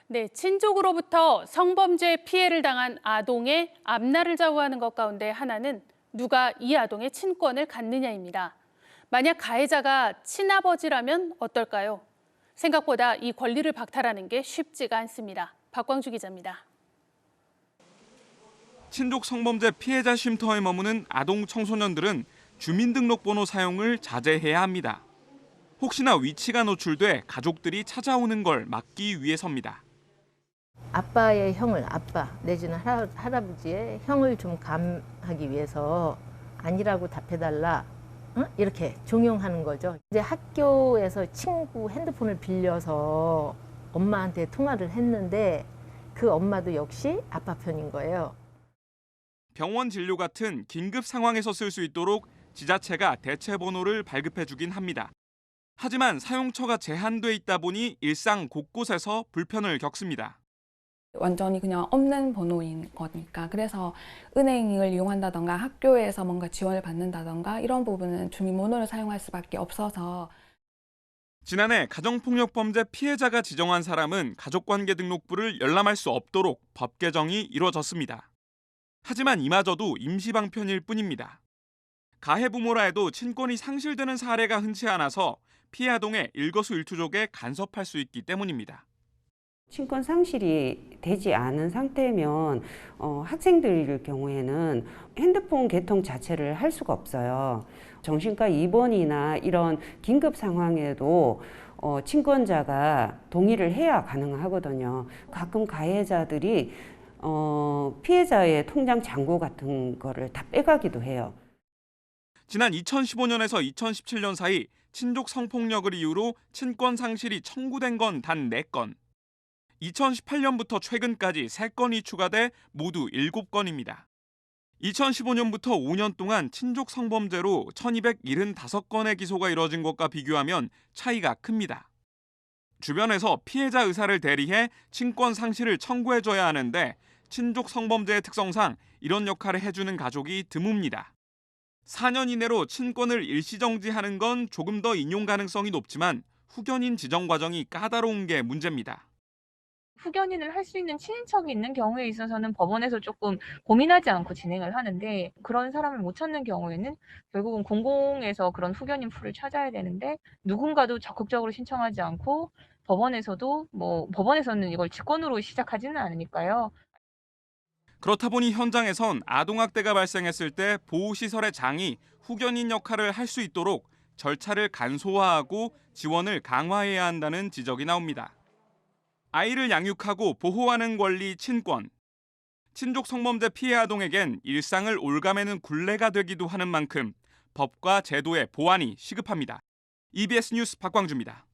네, 친족으로부터 성범죄 피해를 당한 아동의 앞날을 좌우하는 것 가운데 하나는 누가 이 아동의 친권을 갖느냐입니다. 만약 가해자가 친아버지라면 어떨까요? 생각보다 이 권리를 박탈하는 게 쉽지가 않습니다. 박광주 기자입니다. 친족 성범죄 피해자 쉼터에 머무는 아동 청소년들은 주민등록번호 사용을 자제해야 합니다. 혹시나 위치가 노출돼 가족들이 찾아오는 걸 막기 위해서입니다. 아빠의 형을, 아빠 내지는 할아버지의 형을 좀 감하기 위해서 아니라고 답해달라, 이렇게 종용하는 거죠. 이제 학교에서 친구 핸드폰을 빌려서 엄마한테 통화를 했는데 그 엄마도 역시 아빠 편인 거예요. 병원 진료 같은 긴급 상황에서 쓸 수 있도록 지자체가 대체 번호를 발급해 주긴 합니다. 하지만 사용처가 제한돼 있다 보니 일상 곳곳에서 불편을 겪습니다. 완전히 그냥 없는 번호인 거니까. 그래서 은행을 이용한다던가 학교에서 뭔가 지원을 받는다던가 이런 부분은 주민번호를 사용할 수밖에 없어서. 지난해 가정폭력범죄 피해자가 지정한 사람은 가족관계 등록부를 열람할 수 없도록 법 개정이 이루어졌습니다. 하지만 이마저도 임시방편일 뿐입니다. 가해 부모라 해도 친권이 상실되는 사례가 흔치 않아서 피해 아동의 일거수일투족에 간섭할 수 있기 때문입니다. 친권 상실이 되지 않은 상태면 학생들일 경우에는 핸드폰 개통 자체를 할 수가 없어요. 정신과 입원이나 이런 긴급 상황에도 친권자가 동의를 해야 가능하거든요. 가끔 가해자들이 피해자의 통장 잔고 같은 거를 다 빼가기도 해요. 지난 2015년에서 2017년 사이 친족 성폭력을 이유로 친권 상실이 청구된 건 단 4건. 2018년부터 최근까지 3건이 추가돼 모두 7건입니다. 2015년부터 5년 동안 친족 성범죄로 1275건의 기소가 이뤄진 것과 비교하면 차이가 큽니다. 주변에서 피해자 의사를 대리해 친권 상실을 청구해줘야 하는데 친족 성범죄의 특성상 이런 역할을 해주는 가족이 드뭅니다. 4년 이내로 친권을 일시정지하는 건 조금 더 인용 가능성이 높지만 후견인 지정 과정이 까다로운 게 문제입니다. 후견인을 할 수 있는 친인척이 있는 경우에 있어서는 법원에서 조금 고민하지 않고 진행을 하는데 그런 사람을 못 찾는 경우에는 결국은 공공에서 그런 후견인 풀을 찾아야 되는데 누군가도 적극적으로 신청하지 않고 법원에서는 이걸 직권으로 시작하지는 않으니까요. 그렇다 보니 현장에선 아동학대가 발생했을 때 보호시설의 장이 후견인 역할을 할 수 있도록 절차를 간소화하고 지원을 강화해야 한다는 지적이 나옵니다. 아이를 양육하고 보호하는 권리 친권. 친족 성범죄 피해 아동에겐 일상을 올가매는 굴레가 되기도 하는 만큼 법과 제도의 보완이 시급합니다. EBS 뉴스 박광주입니다.